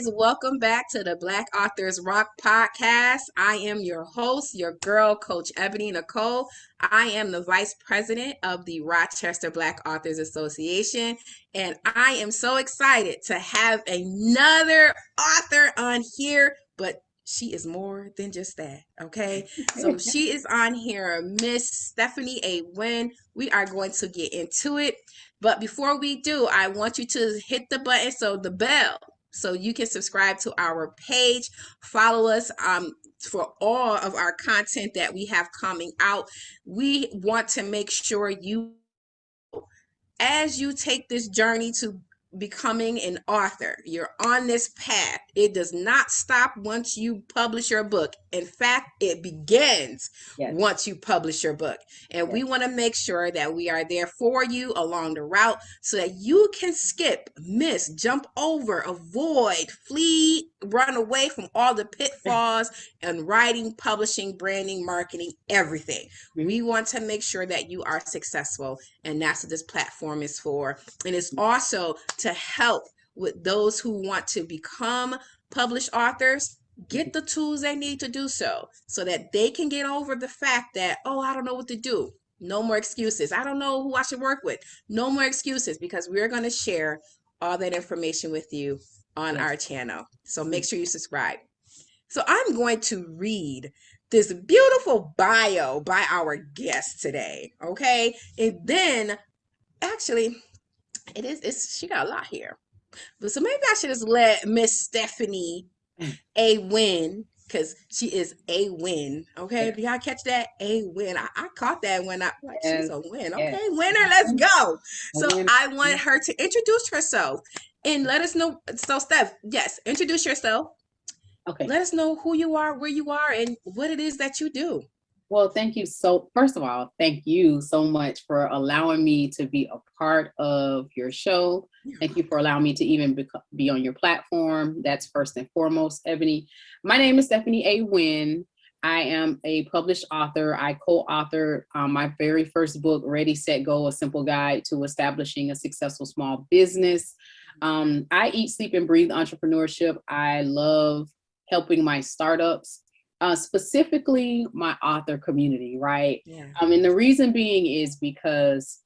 guys. Welcome back to the Black Authors Rock podcast. I am your host, your girl, Coach Ebony Nicole. I am the vice president of the Rochester Black Authors Association, and I am so excited to have another author on here, but she is more than just that, okay? So she is on here, Miss Stephanie A. Wynn. We are going to get into it. But before we do, I want you to hit the button, so the bell, so you can subscribe to our page. Follow us for all of our content that we have coming out. We want to make sure you, as you take this journey to becoming an author, you're on this path. It does not stop once you publish your book. In fact, it begins once you publish your book. And we want to make sure that we are there for you along the route so that you can skip, miss, jump over, avoid, flee, run away from all the pitfalls in writing, publishing, branding, marketing, everything. We want to make sure that you are successful, and that's what this platform is for. And it's also to help with those who want to become published authors get the tools they need to do so that they can get over the fact that, oh, I don't know what to do. No more excuses. I don't know who I should work with. No more excuses, because we're going to share all that information with you on our channel. So make sure you subscribe. So I'm going to read this beautiful bio by our guest today, okay? And then, actually, she got a lot here. But so maybe I should just let Miss Stephanie A. Wynn, because she is a win. Okay, do y'all catch that? A win. I caught that when I like she's a win. Okay, winner, let's go. So I want her to introduce herself and let us know. So Steph, yes, introduce yourself. Okay. Let us know who you are, where you are, and what it is that you do. Well, first of all, thank you so much for allowing me to be a part of your show. Thank you for allowing me to even be on your platform. That's first and foremost, Ebony. My name is Stephanie A. Wynn. I am a published author. I co-authored my very first book, Readi-Set Go, A Simple Guide to Establishing a Successful Small Business. I eat, sleep, and breathe entrepreneurship. I love helping my startups. Specifically my author community, right? And the reason being is because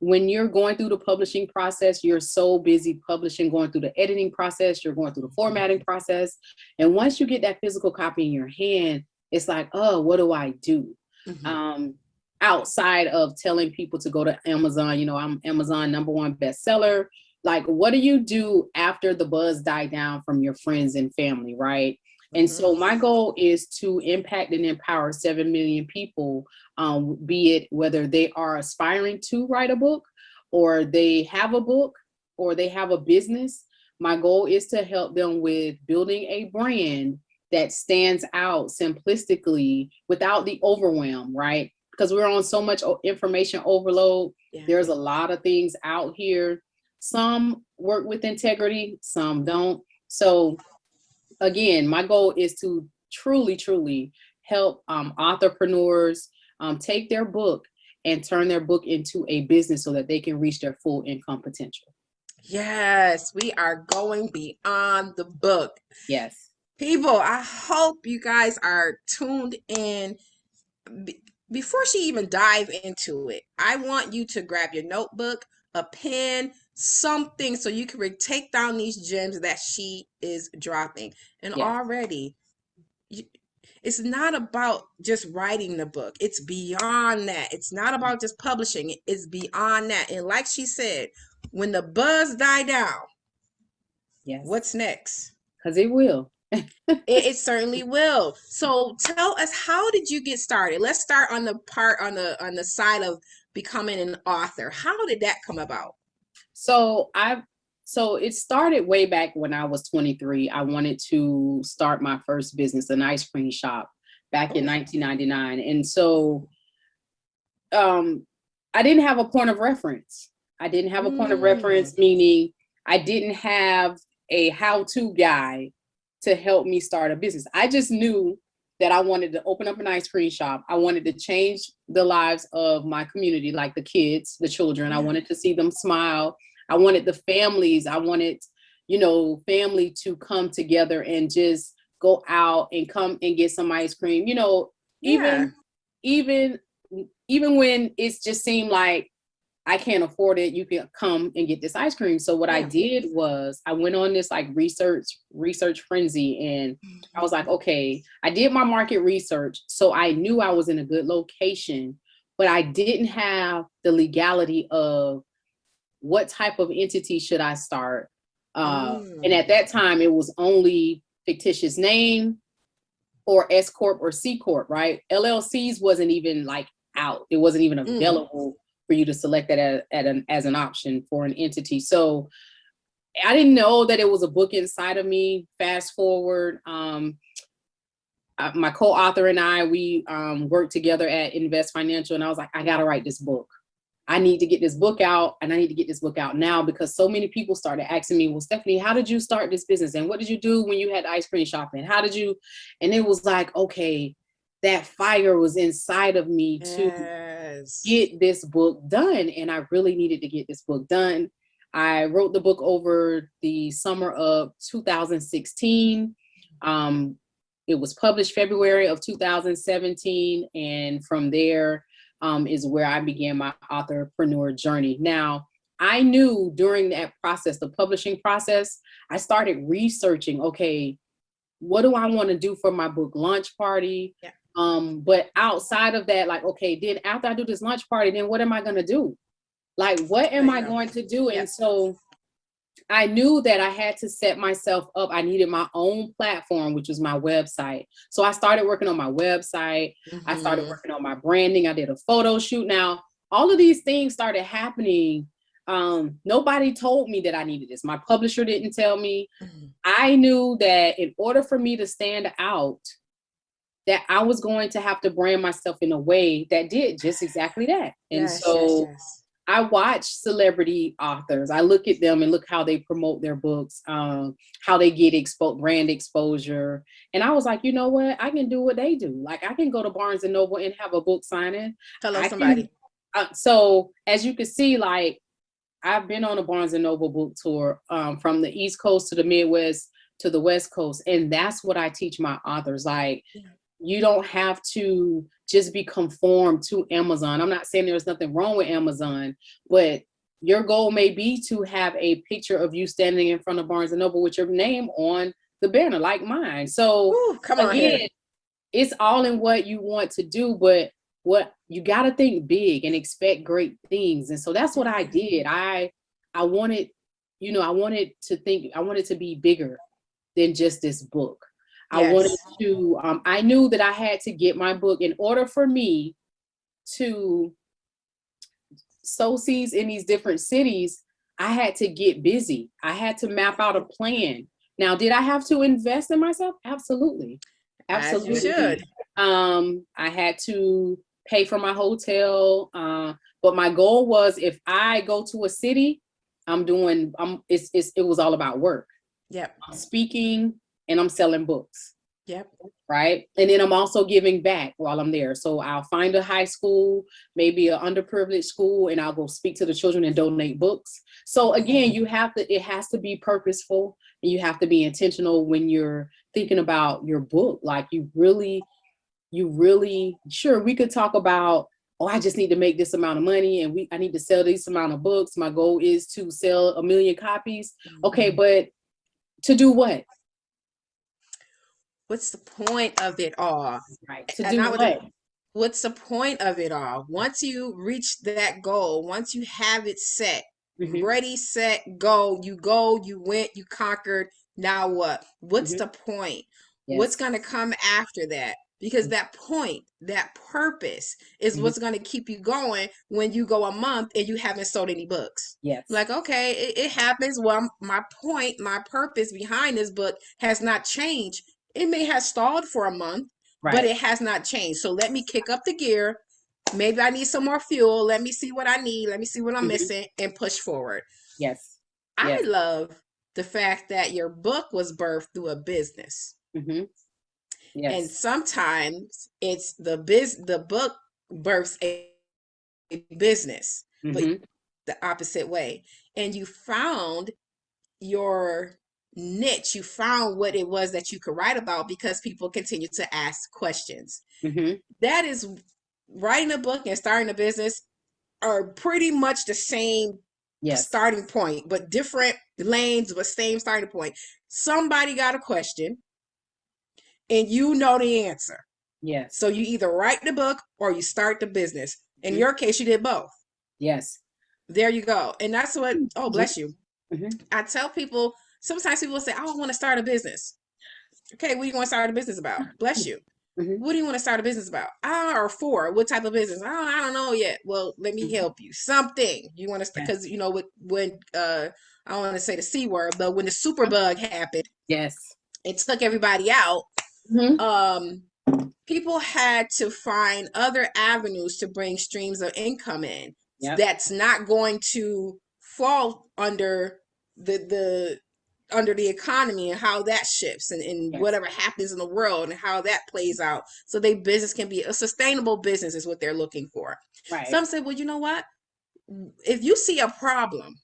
when you're going through the publishing process, you're so busy publishing, going through the editing process, you're going through the formatting process. And once you get that physical copy in your hand, it's like, oh, what do I do? Outside of telling people to go to Amazon, I'm Amazon #1 bestseller. Like, what do you do after the buzz died down from your friends and family, right? And so my goal is to impact and empower 7 million people, be it whether they are aspiring to write a book, or they have a book, or they have a business. My goal is to help them with building a brand that stands out simplistically without the overwhelm, right? Because we're on so much information overload. There's a lot of things out here. Some work with integrity, some don't. So again, my goal is to truly help entrepreneurs take their book and turn their book into a business so that they can reach their full income potential. Yes, we are going beyond the book. Yes. People, I hope you guys are tuned in. Before she even dive into it, I want you to grab your notebook, a pen, something so you can take down these gems that she is dropping. And already, it's not about just writing the book. It's beyond that. It's not about just publishing it. It's beyond that. And like she said, when the buzz die down, what's next? Because it will. It certainly will. So tell us, how did you get started? Let's start on the part on the side of becoming an author. How did that come about? So it started way back when I was 23. I wanted to start my first business, an ice cream shop, back in 1999. And so I didn't have a point of reference. Meaning I didn't have a how-to guide to help me start a business. I just knew that I wanted to open up an ice cream shop. I wanted to change the lives of my community, like the kids, the children. I wanted to see them smile. I wanted the families. I wanted family to come together and just go out and come and get some ice cream. Yeah. Even even when it's just seemed like I can't afford it, you can come and get this ice cream. So what I Yeah. did was I went on this like research frenzy, and I was like, okay, I did my market research. So I knew I was in a good location, but I didn't have the legality of what type of entity should I start. And at that time, it was only fictitious name or S Corp or C Corp, right? LLCs wasn't even like out. It wasn't even available for you to select that as an option for an entity. So I didn't know that it was a book inside of me. Fast forward, my co-author and I, we worked together at Invest Financial, and I was like, I gotta write this book. I need to get this book out, and I need to get this book out now, because so many people started asking me, well, Stephanie, how did you start this business? And what did you do when you had ice cream shop? And how did you? And it was like, okay, that fire was inside of me to get this book done. And I really needed to get this book done. I wrote the book over the summer of 2016. It was published February of 2017. And from there, is where I began my authorpreneur journey. Now, I knew during that process, the publishing process, I started researching, okay, what do I want to do for my book launch party? Yeah. But outside of that, like, okay, then after I do this launch party, then what am I going to do? Like, what am I going to do? And so I knew that I had to set myself up. I needed my own platform, which was my website. So I started working on my website. I started working on my branding. I did a photo shoot. Now, all of these things started happening. Nobody told me that I needed this. My publisher didn't tell me. I knew that in order for me to stand out, that I was going to have to brand myself in a way that did just exactly that. And I watch celebrity authors. I look at them and look how they promote their books, how they get brand exposure. And I was like, you know what? I can do what they do. Like, I can go to Barnes and Noble and have a book signing. Hello, somebody. So as you can see, like, I've been on a Barnes and Noble book tour from the East Coast to the Midwest to the West Coast. And that's what I teach my authors. Like, you don't have to just be conformed to Amazon. I'm not saying there's nothing wrong with Amazon, but your goal may be to have a picture of you standing in front of Barnes and Noble with your name on the banner, like mine. So again, it's all in what you want to do, but what you got to think big and expect great things. And so that's what I did. I wanted, I wanted to be bigger than just this book. I wanted to, I knew that I had to get my book in order for me to sow seeds in these different cities. I had to get busy. I had to map out a plan. Now, did I have to invest in myself? Absolutely. Absolutely. As you should. I had to pay for my hotel. But my goal was, if I go to a city, it was all about work. Yep. I'm speaking and I'm selling books. Yep. Right. And then I'm also giving back while I'm there. So I'll find a high school, maybe an underprivileged school, and I'll go speak to the children and donate books. So again, it has to be purposeful, and you have to be intentional when you're thinking about your book. Like, you really, sure, we could talk about, oh, I just need to make this amount of money, and I need to sell this amount of books. My goal is to sell 1 million copies. Okay, but to do what? What's the point of it all? Right. To do what? What's the point of it all? Once you reach that goal, once you have it set, ready, set, go, you went, you conquered. Now what? What's the point? What's going to come after that? Because that point, that purpose is what's going to keep you going when you go a month and you haven't sold any books. Yes. Like, okay, it happens. Well, my point, my purpose behind this book has not changed. It may have stalled for a month, but it has not changed. So let me kick up the gear. Maybe I need some more fuel. Let me see what I need. Let me see what I'm missing and push forward. Yes. I love the fact that your book was birthed through a business. Yes. And sometimes it's the book births a business, but the opposite way. And you found your niche, you found what it was that you could write about because people continue to ask questions. That is, writing a book and starting a business are pretty much the same starting point, but different lanes, but same starting point. Somebody got a question and you know the answer. Yes. So you either write the book or you start the business. In your case, you did both. Yes. There you go. And that's what, oh, bless you. I tell people, sometimes people say, oh, I want to start a business. Okay, what do you want to start a business about? Bless you. What do you want to start a business about? Or for what type of business? Oh, I don't know yet. Well, let me help you. Something you want to start, because you know when I don't want to say the C word, but when the super bug happened, it took everybody out. People had to find other avenues to bring streams of income in. That's not going to fall under the under the economy and how that shifts and whatever happens in the world and how that plays out. So their business can be a sustainable business is what they're looking for. Some say, well, you know what? If you see a problem,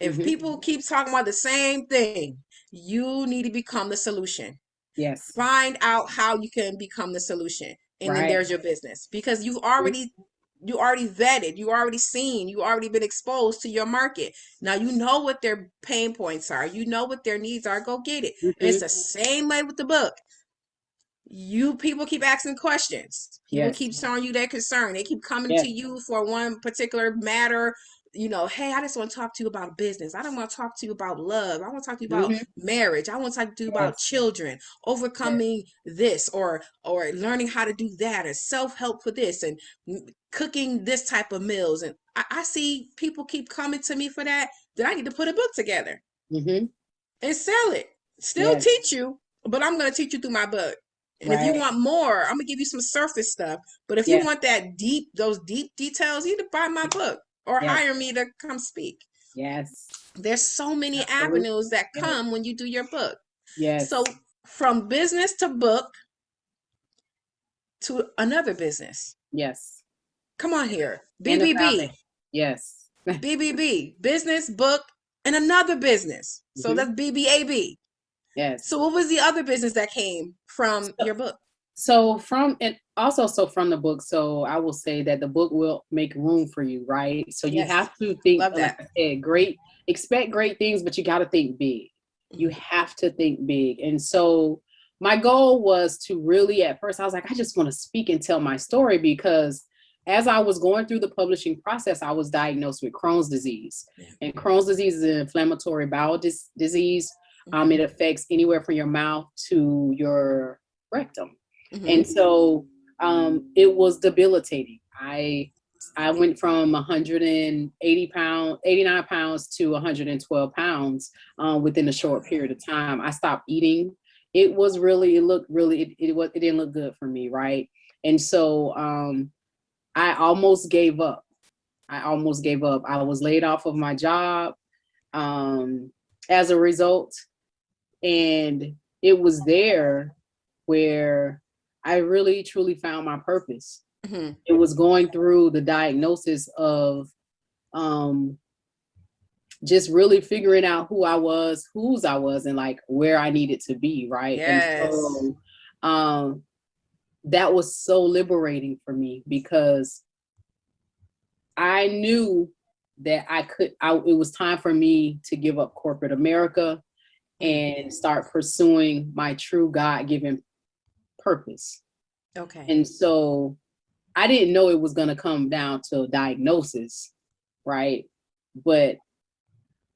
if people keep talking about the same thing, you need to become the solution. Find out how you can become the solution. And then there's your business, because you already vetted, you already seen, you already been exposed to your market. Now you know what their pain points are, you know what their needs are. Go get it. It's the same way with the book. People keep asking questions. People keep showing you their concern. They keep coming to you for one particular matter. You know, hey, I just want to talk to you about business. I don't want to talk to you about love. I want to talk to you about marriage. I want to talk to you about children, overcoming this, or learning how to do that, or self-help for this, and cooking this type of meals. And I see people keep coming to me for that. Then I need to put a book together and sell it. Still teach you, but I'm going to teach you through my book. And if you want more, I'm gonna give you some surface stuff. But if you want that deep, those deep details, you need to buy my book or hire me to come speak. There's so many avenues that come when you do your book. So from business to book to another business. Come on here. BBB. BBB. Business, book, and another business. So that's BBAB. So what was the other business that came from your book? So from the book, so I will say that the book will make room for you, right? So you have to think, like I said, expect great things, but you got to think big. You have to think big. And so my goal was to really, at first I was like, I just want to speak and tell my story, because as I was going through the publishing process, I was diagnosed with Crohn's disease. And Crohn's disease is an inflammatory bowel disease. It affects anywhere from your mouth to your rectum. And so it was debilitating. I went from 89 pounds to 112 pounds within a short period of time. I stopped eating. It didn't look good for me, right? And so I almost gave up. I was laid off of my job as a result. And it was there where I really, truly found my purpose. It was going through the diagnosis of just really figuring out who I was, whose I was, and like where I needed to be, right? And so that was so liberating for me, because I knew that it was time for me to give up corporate America and start pursuing my true God-given purpose. And so I didn't know it was going to come down to a diagnosis, right? But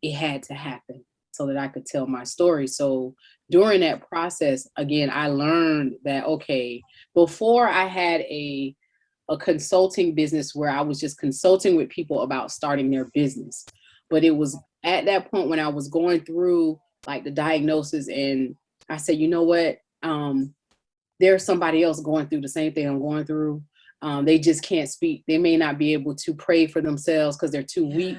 it had to happen so that I could tell my story. So during that process, again, I learned that, okay, before I had a consulting business where I was just consulting with people about starting their business. But it was at that point when I was going through like the diagnosis, and I said, you know what? There's somebody else going through the same thing I'm going through. They just can't speak. They may not be able to pray for themselves because they're too weak.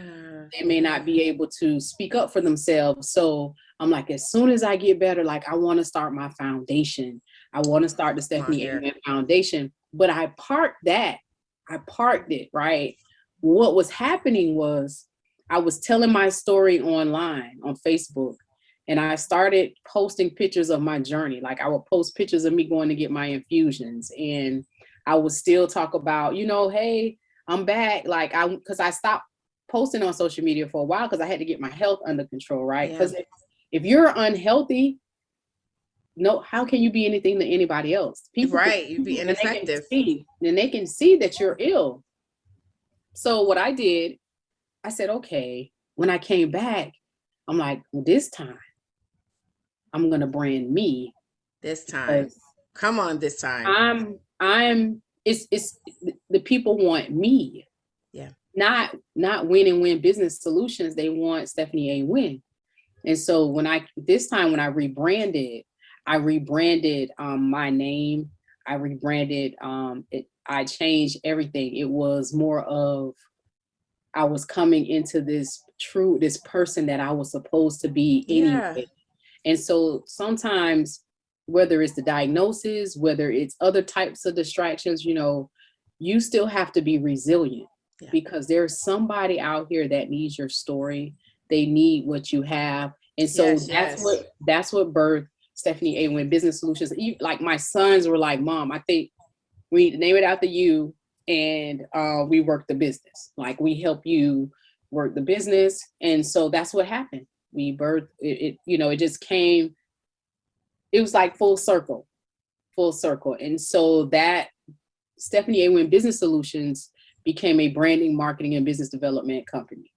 They may not be able to speak up for themselves. So I'm like, as soon as I get better, like I want to start my foundation. I want to start the Stephanie Amen Foundation. But I parked it, right? What was happening was I was telling my story online on Facebook, and I started posting pictures of my journey. Like I would post pictures of me going to get my infusions, and I would still talk about, hey, I'm back. Like because I stopped posting on social media for a while because I had to get my health under control, right? Yeah. Because if you're unhealthy, no, how can you be anything to anybody else? People Right. You'd be and ineffective. they can see that you're ill. So what I did, I said, okay, when I came back, I'm like, well, this time I'm gonna brand me This time. because Come on, this time. I'm it's the people want me, Yeah. not Win Business Solutions. They want Stephanie A. Wynn. And so when I rebranded, my name. I rebranded I changed everything. It was more of I was coming into this person that I was supposed to be Yeah. anyway. And so sometimes, whether it's the diagnosis, whether it's other types of distractions, you still have to be resilient Yeah. because there's somebody out here that needs your story. They need what you have. And so Yes, yes. that's what birthed Stephanie A. Wynn Business Solutions. Like my sons were like, Mom, I think we need to name it after you, and we work the business. Like we help you work the business. And so that's what happened. We birthed it, it just came, it was like full circle. And so that Stephanie A. Wynn Business Solutions became a branding, marketing, and business development company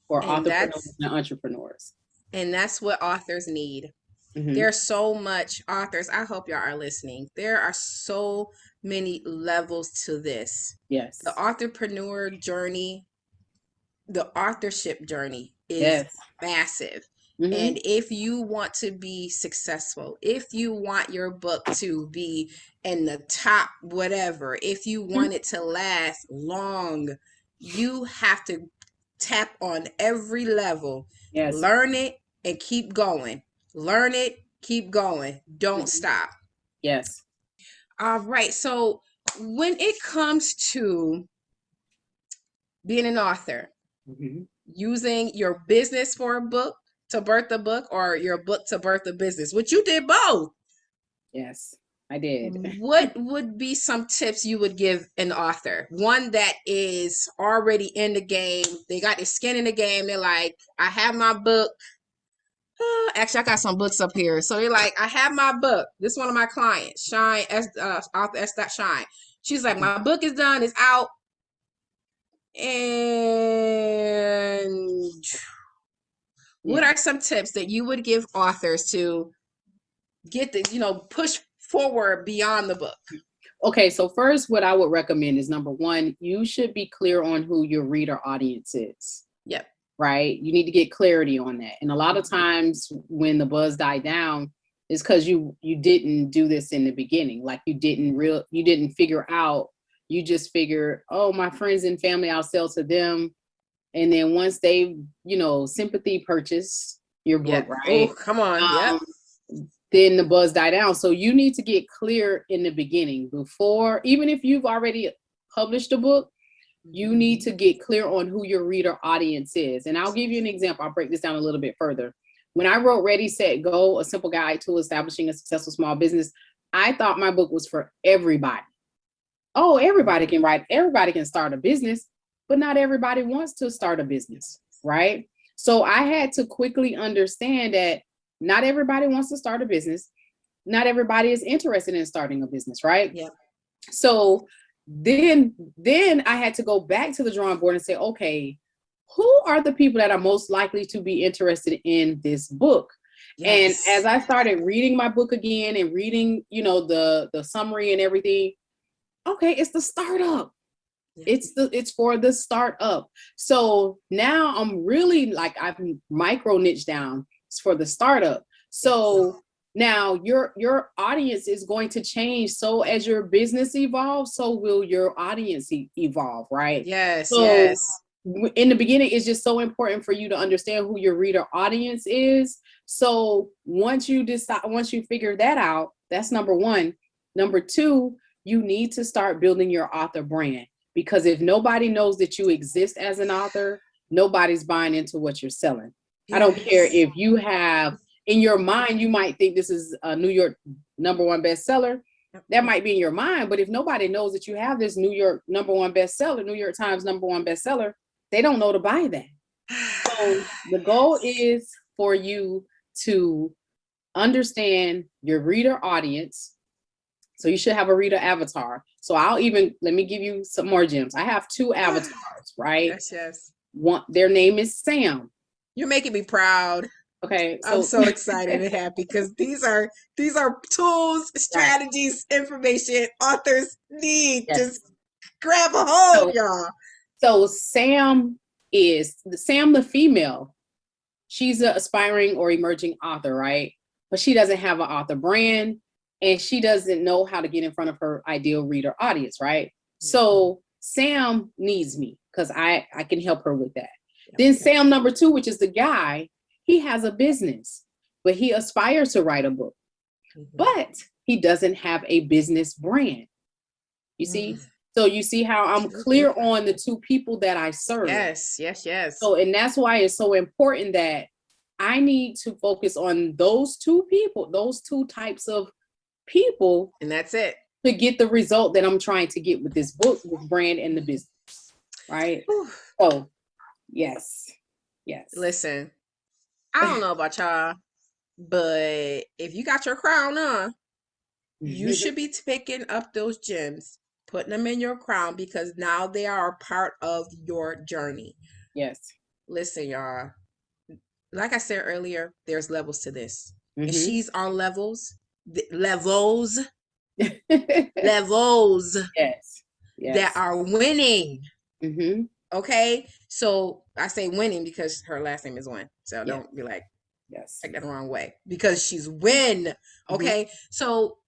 for And entrepreneurs and entrepreneurs. that's what authors need. Mm-hmm. There's so much authors. I hope y'all are listening. There are so many levels to this. Yes. The entrepreneur journey, the authorship journey is Yes. massive. Mm-hmm. And if you want to be successful, if you want your book to be in the top whatever, if you want it to last long, you have to tap on every level. Yes. Learn it and keep going. Learn it, keep going. Don't stop. Yes. All right. So when it comes to being an author, Mm-hmm. using your business for a book to birth a book or your book to birth a business, which you did both. Yes, I did. What would be some tips you would give an author? One that is already in the game, they got their skin in the game. They're like, I have my book. Actually, I got some books up here. So they're like, I have my book. This is one of my clients, Shine, author S. Shine. She's like, my book is done, it's out. And what are some tips that you would give authors to get the, push forward beyond the book? Okay, so first, what I would recommend is number one, you should be clear on who your reader audience is. Yep. Right? You need to get clarity on that. And a lot of times when the buzz died down, it's because you didn't do this in the beginning. Like you didn't figure out, you just figure, oh, my friends and family, I'll sell to them. And then once they, sympathy purchase your book, right? Oh, come on. Yep. Then the buzz die down. So you need to get clear in the beginning before, even if you've already published a book, you need to get clear on who your reader audience is. And I'll give you an example. I'll break this down a little bit further. When I wrote Readi-Set Go, a simple guide to establishing a successful small business, I thought my book was for everybody. Oh, everybody can write, everybody can start a business, but not everybody wants to start a business, right? So I had to quickly understand that not everybody wants to start a business. Not everybody is interested in starting a business, right? Yeah. So then I had to go back to the drawing board and say, okay, who are the people that are most likely to be interested in this book? Yes. And as I started reading my book again and reading, the summary and everything, okay, it's the startup. Yeah. It's for the startup. So now I'm really I've micro niched down. It's for the startup. So now your audience is going to change. So as your business evolves, so will your audience evolve, right? Yes, so yes. In the beginning, it's just so important for you to understand who your reader audience is. So once you figure that out, that's number one. Number two, you need to start building your author brand, because if nobody knows that you exist as an author, nobody's buying into what you're selling. Yes. I don't care if you have in your mind, you might think this is a New York #1 bestseller. That might be in your mind, but if nobody knows that you have this New York #1 bestseller, New York Times #1 bestseller, they don't know to buy that. So the goal is for you to understand your reader audience. So you should have a reader avatar. So let me give you some more gems. I have 2 avatars, right? Yes. One, their name is Sam. You're making me proud. Okay. I'm so excited and happy because these are tools, strategies, information authors need. Yes. Just grab a hold, y'all. So Sam the female. She's an aspiring or emerging author, right? But she doesn't have an author brand and she doesn't know how to get in front of her ideal reader audience, right? Mm-hmm. So Sam needs me because I can help her with that. Okay. Then Sam #2, which is the guy, he has a business, but he aspires to write a book, but he doesn't have a business brand. You see? So you see how I'm clear on the 2 people that I serve. Yes. So, and that's why it's so important that I need to focus on those 2 people, those 2 types of people. And that's it. To get the result that I'm trying to get with this book, this brand, and the business. Right? So, yes. Listen, I don't know about y'all, but if you got your crown on, you should be picking up those gems, putting them in your crown because now they are a part of your journey. Yes. Listen, y'all. Like I said earlier, there's levels to this. And she's on levels. Levels. Yes. That are winning. Okay? So I say winning because her last name is Wynn. So don't be like, take that the wrong way. Because she's Wynn. Okay? So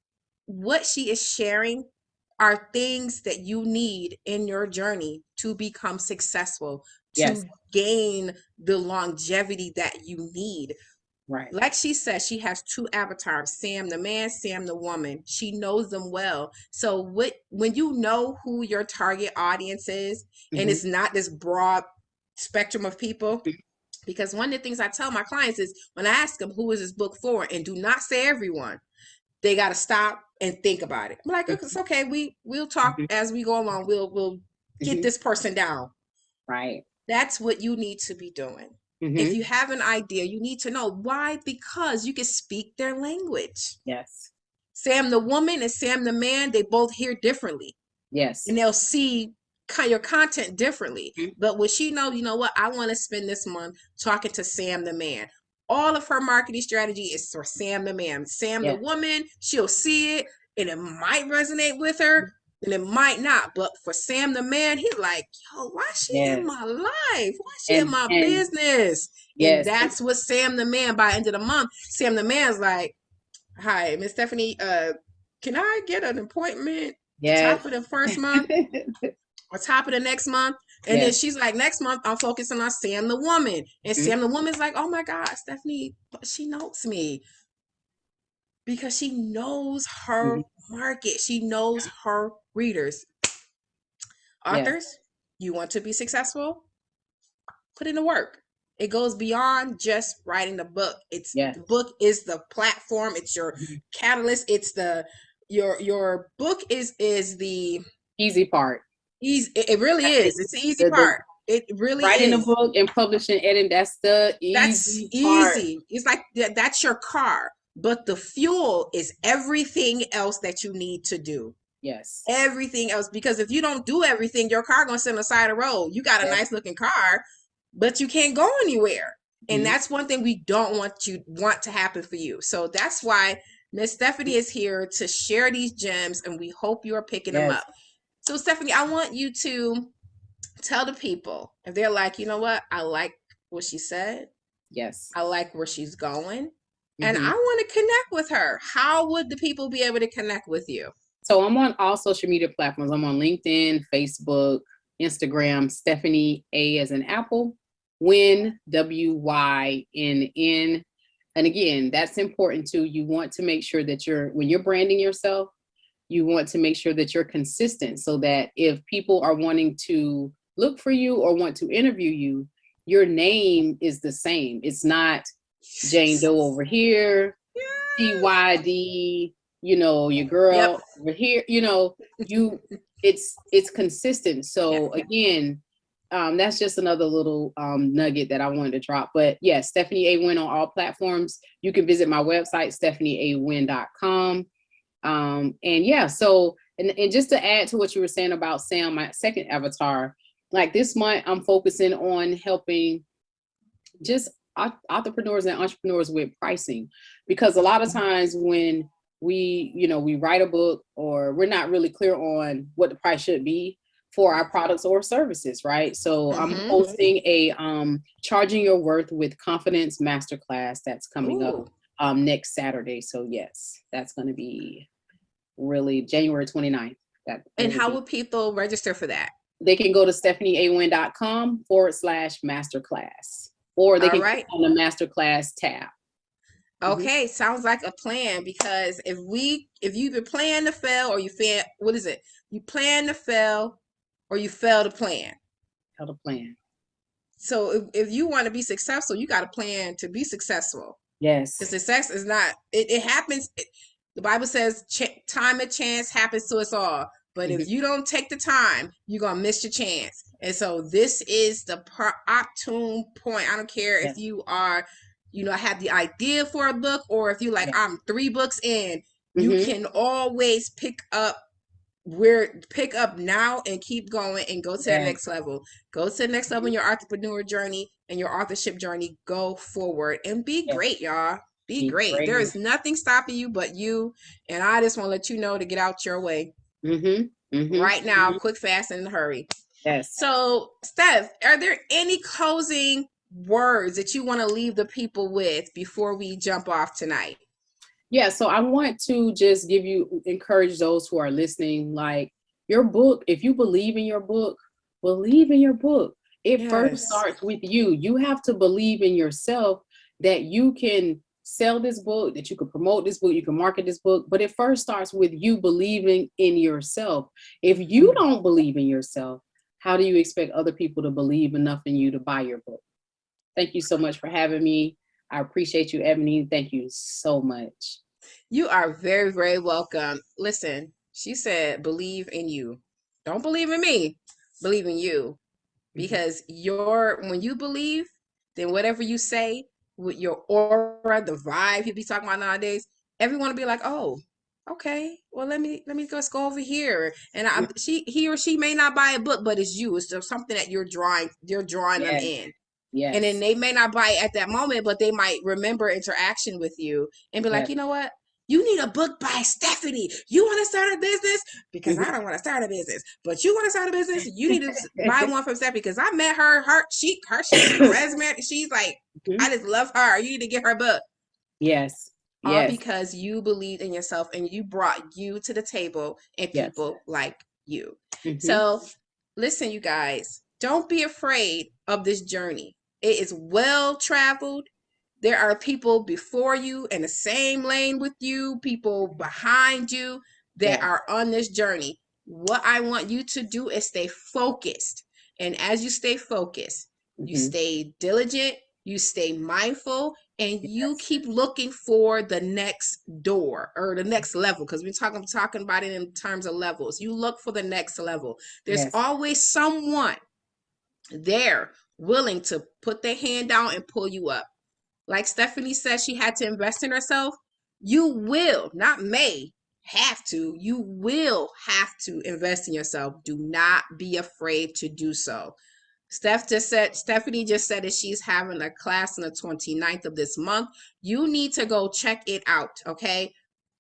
what she is sharing are things that you need in your journey to become successful, to gain the longevity that you need. Right. Like she said, she has 2 avatars, Sam the man, Sam the woman. She knows them well. So when you know who your target audience is, and it's not this broad spectrum of people, because one of the things I tell my clients is when I ask them who is this book for, and do not say everyone, they got to stop and think about it. I'm like, it's okay. We'll talk as we go along. We'll get this person down. Right. That's what you need to be doing. If you have an idea, you need to know why, because you can speak their language. Yes. Sam the woman and Sam the man, they both hear differently. Yes. And they'll see your content differently. But when she knows, you know what, I want to spend this month talking to Sam the man. All of her marketing strategy is for Sam the man. Sam the woman, she'll see it and it might resonate with her and it might not. But for Sam the man, he's like, yo, why is she in my life? Why is she in my business? And that's what Sam the man, by the end of the month, Sam the man's like, hi, Miss Stephanie, can I get an appointment top of the first month or top of the next month? And then she's like, next month, I'm focusing on Sam the woman. And Sam the woman's like, oh my God, Stephanie, she knows me. Because she knows her market. She knows her readers. Authors, you want to be successful? Put in the work. It goes beyond just writing the book. The book is the platform. It's your catalyst. It's your book is the easy part. It really is. It's the easy part. It really writing is. a book and publishing editing. That's the easy part. It's like that's your car, but the fuel is everything else that you need to do. Yes. Everything else, because if you don't do everything, your car gonna sit on the side of the road. You got a nice looking car, but you can't go anywhere. And that's one thing we don't want to happen for you. So that's why Miss Stephanie is here to share these gems, and we hope you are picking them up. So Stephanie, I want you to tell the people if they're like, you know what, I like what she said. Yes. I like where she's going. And I want to connect with her. How would the people be able to connect with you? So I'm on all social media platforms. I'm on LinkedIn, Facebook, Instagram, Stephanie A as in Apple, Wynn, WYNN. And again, that's important too. You want to make sure that when you're branding yourself, you want to make sure that you're consistent so that if people are wanting to look for you or want to interview you, your name is the same. It's not Jane Doe over here, TYD, you know, your Yep. girl over here, you know, it's consistent. Yep. So again, that's just another little nugget that I wanted to drop. But yes, Stephanie A. Wynn on all platforms. You can visit my website, stephaniewynn.com. And yeah, so and just to add to what you were saying about Sam, my second avatar, like this month I'm focusing on helping just entrepreneurs and entrepreneurs with pricing, because a lot of times when we write a book or we're not really clear on what the price should be for our products or services, right? So I'm hosting a charging your worth with confidence masterclass that's coming up next Saturday. So yes, that's going to be really January 29th. And how would people register for that? They can go to stephaniewynn.com/masterclass, or they can click on the masterclass tab. Okay, sounds like a plan, because if you plan to fail or you fail, what is it? You plan to fail or you fail to plan. Fail to plan. So if you want to be successful, you got to plan to be successful. Yes. Because success is not, it happens. The Bible says time and chance happens to us all. But if you don't take the time, you're going to miss your chance. And so this is the opportune point. I don't care if you are, have the idea for a book, or if you like, I'm 3 books in, you can always pick up now and keep going and go to the next level. Go to the next level in your entrepreneur journey and your authorship journey. Go forward and be great, y'all. Be great. There is nothing stopping you but you. And I just want to let you know to get out your way right now, quick, fast, and in a hurry. Yes. So, Steph, are there any closing words that you want to leave the people with before we jump off tonight? Yeah, so I want to just encourage those who are listening, like your book, if you believe in your book, believe in your book. It first starts with you. You have to believe in yourself that you can sell this book, that you can promote this book, you can market this book, but it first starts with you believing in yourself. If you don't believe in yourself, how do you expect other people to believe enough in you to buy your book? Thank you so much for having me. I appreciate you, Ebony. Thank you so much. You are very, very welcome. Listen, she said, believe in you. Don't believe in me. Believe in you. Because when you believe, then whatever you say with your aura, the vibe you be talking about nowadays, everyone will be like, oh, okay, well, let me just go over here. And he or she may not buy a book, but it's you. It's just something that you're drawing them in. Yes. And then they may not buy it at that moment, but they might remember interaction with you and be like, you know what? You need a book by Stephanie. You want to start a business? Because I don't want to start a business. But you want to start a business? You need to buy one from Stephanie, because I met her. She's charismatic. She's like, I just love her. You need to get her book. Yes. All because you believed in yourself and you brought you to the table and people like you. So listen, you guys, don't be afraid of this journey. It is well traveled. There are people before you in the same lane with you, people behind you that are on this journey. What I want you to do is stay focused. And as you stay focused, you stay diligent, you stay mindful, and you keep looking for the next door or the next level, because we're talking about it in terms of levels. You look for the next level. There's always someone there willing to put their hand down and pull you up. Like Stephanie said, she had to invest in herself. You will, not may, have to. You will have to invest in yourself. Do not be afraid to do so. Stephanie just said that she's having a class on the 29th of this month. You need to go check it out, okay?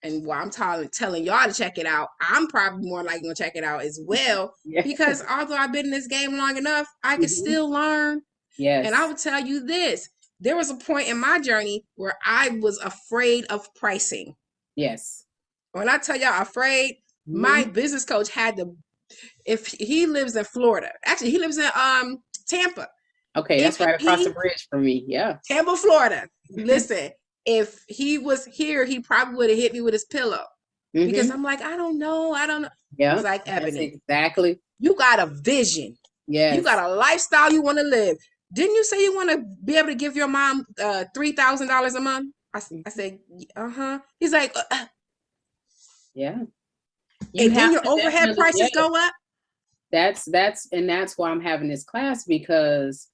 And while I'm telling y'all to check it out, I'm probably more likely going to check it out as well, because although I've been in this game long enough, I can still learn. Yes. And I will tell you this. There was a point in my journey where I was afraid of pricing. Yes. When I tell y'all afraid, my business coach had to, if he lives in Florida, actually he lives in Tampa. Okay, that's right across the bridge from me. Yeah. Tampa, Florida. Listen, if he was here, he probably would have hit me with his pillow. Because I'm like, I don't know. Yeah. It's like, Ebony. Exactly. You got a vision. Yes. You got a lifestyle you want to live. didn't you say you want to be able to give your mom $3,000 a month? I said, uh-huh. He's like, Yeah. You and then have your to overhead definitely, prices yes. go up. That's why I'm having this class, because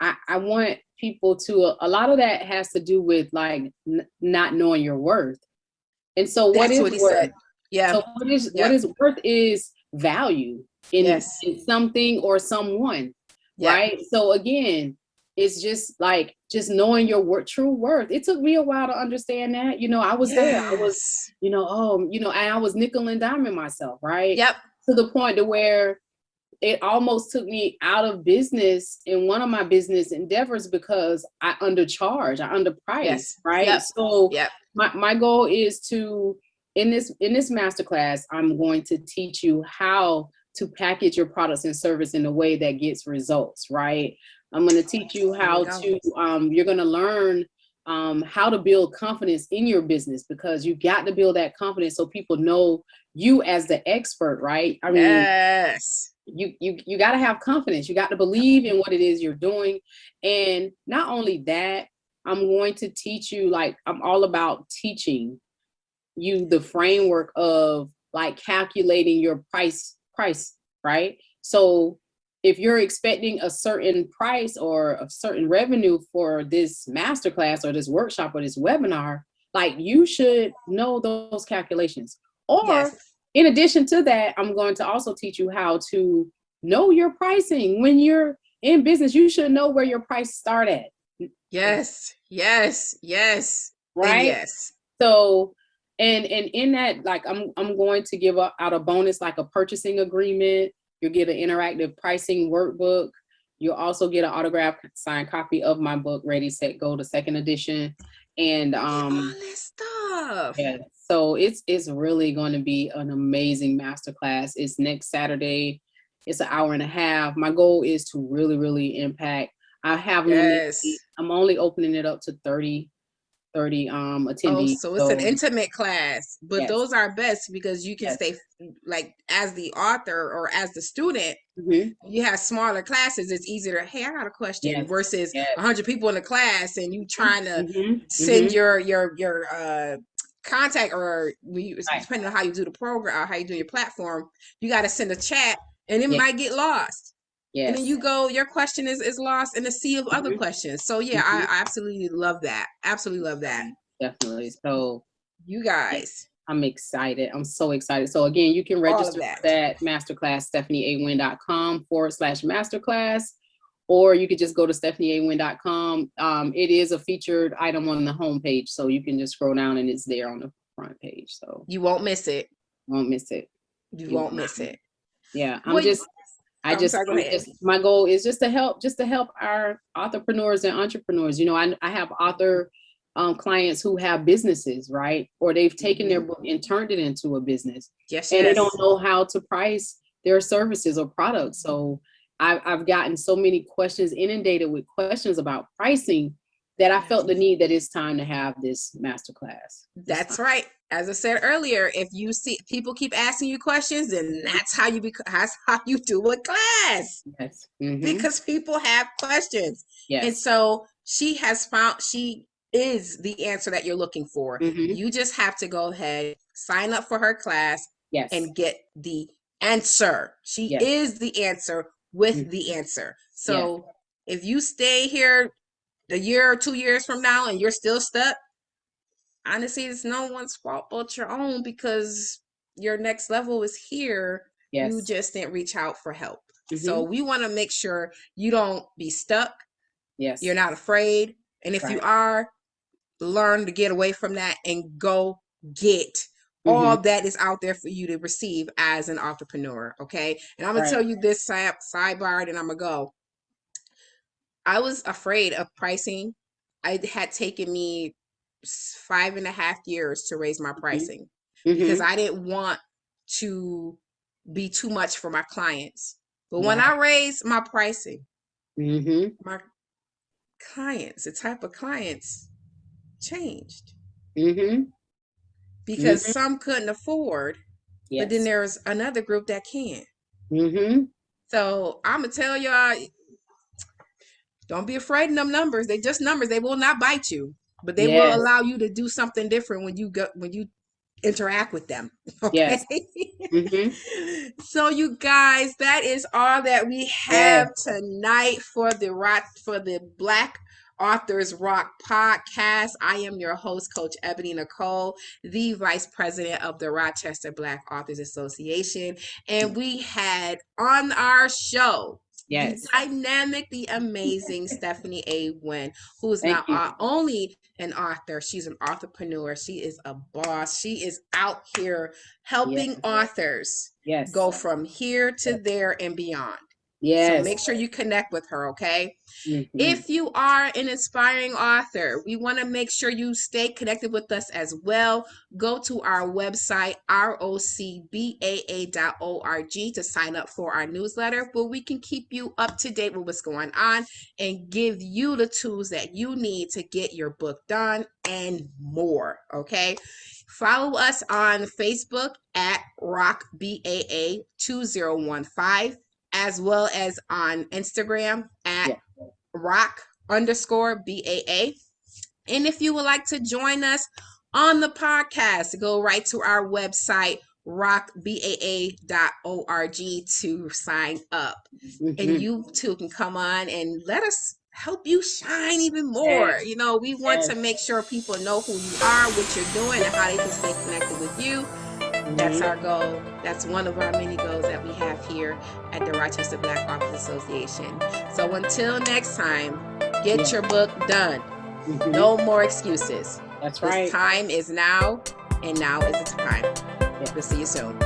I want people to, a lot of that has to do with like not knowing your worth. And so what That's is what he worth? said. Yeah. So what Yep. is worth is value Yes. in something or someone, Yep. right? So again, it's just like just knowing your true worth. It took me a while to understand that. I was there. I was, Yes. and I was nickel and diming myself, right? Yep. To the point to where it almost took me out of business in one of my business endeavors because I undercharge, I underprice, Yes. right? Yep. So Yep. my goal is to, in this masterclass, I'm going to teach you how to package your products and service in a way that gets results, right? I'm going to teach you There we how go. to, you're going to learn how to build confidence in your business, because you got to build that confidence so people know you as the expert, right? I mean, Yes. you got to have confidence. You got to believe in what it is you're doing. And not only that, I'm going to teach you, like, I'm all about teaching you the framework of like calculating your price, right? So if you're expecting a certain price or a certain revenue for this masterclass or this workshop or this webinar, like you should know those calculations. Or Yes. in addition to that, I'm going to also teach you how to know your pricing. When you're in business, you should know where your price start at. Yes. Yes. Yes. And Right? yes. So, and in that, like, I'm going to give out a bonus, like a purchasing agreement. You'll get an interactive pricing workbook. You'll also get an autographed signed copy of my book, Readi-Set Go, the second edition. And Get all this stuff. yeah, so it's really going to be an amazing masterclass. It's next Saturday. It's an hour and a half. My goal is to really, really impact. I have limited. Yes. I'm only opening it up to 30 Oh, attendees. so it's an So intimate class, but yes, those are best because you can yes. stay like as the author or as the student. Mm-hmm. You have smaller classes. It's easier to, hey, I got a question Yes, versus yes. 100 people in the class and you trying to Mm-hmm. send Mm-hmm. your contact or Right. depending on how you do the program or how you do your platform, you got to send a chat and it Yeah. might get lost. And then Yes. you go, your question is lost in a sea of other Mm-hmm. questions. So yeah, Mm-hmm. I absolutely love that. Absolutely love that. Definitely. So You guys, I'm excited. I'm so excited. So again, you can all of register that. for that masterclass, stephaniewynn.com/masterclass, or you could just go to stephaniewynn.com. It is a featured item on the homepage, so you can just scroll down and it's there on the front page. So You won't miss it. won't miss it. You You won't will not. miss it. Yeah, Well, I'm sorry, go I'm ahead. just, my goal is just to help our entrepreneurs and entrepreneurs. I have author clients who have businesses, right? Or they've taken their book and turned it into a business, Yes, and they don't yes. know how to price their services or products. So I've gotten so many questions, inundated with questions about pricing, that I felt the need that it's time to have this masterclass. That's right. As I said earlier, if you see people keep asking you questions, then that's how you do a class Yes. Mm-hmm. because people have questions. And Yes. so she is the answer that you're looking for. Mm-hmm. You just have to go ahead, sign up for her class Yes. and get the answer. She Yes. is the answer with Mm-hmm. the answer. Yes. So if you stay here a year or 2 years from now and you're still stuck, honestly, it's no one's fault but your own because your next level is here. You Yes. just didn't reach out for help. So Mm-hmm. we want to make sure you don't be stuck. You're Yes. not afraid. And if you Right. are, learn to get away from that and go get Mm-hmm. all that is out there for you to receive as an entrepreneur. Okay. And I'm going to Right. tell you this sidebar and I'm going to go. I was afraid of pricing. It had taken me 5.5 years to raise my Mm-hmm. pricing because Mm-hmm. I didn't want to be too much for my clients. But when Right. I raised my pricing, Mm-hmm. my clients, the type of clients changed Mm-hmm. because Mm-hmm. some couldn't afford, but then Yes. there's another group that can. Mm-hmm. So I'm gonna tell y'all, Don't be afraid of them numbers. They just numbers. They will not bite you, but they will Yes. allow you to do something different when you interact with them. Okay. Yes. Mm-hmm. So you guys, that is all that we have Yes. tonight for the Black Authors Rock podcast. I am your host, Coach Ebony Nicole, the Vice President of the Rochester Black Authors Association. And we had on our show the Yes. dynamic, the amazing Stephanie A. Wynn, who is Thank not you. only an author, she's an entrepreneur. She is a boss. She is out here helping Yes. authors Yes. go from here to there and beyond. Yes. So make sure you connect with her, okay? Mm-hmm. If you are an inspiring author, we want to make sure you stay connected with us as well. Go to our website, rocbaa.org, to sign up for our newsletter, where we can keep you up to date with what's going on and give you the tools that you need to get your book done and more, okay? Follow us on Facebook at rockbaa2015, as well as on Instagram at rock_BAA. And if you would like to join us on the podcast, go right to our website, rockbaa.org, to sign up. Mm-hmm. And you too can come on and let us help you shine even more. Yes. You know, we want to make sure people know who you are, what you're doing, and how they can stay connected with you. That's our goal. That's one of our many goals that we have here at the Rochester Black Authors Association. So until next time, get your book done. Mm-hmm. No more excuses. That's right. This time is now, and now is the time. We'll see you soon.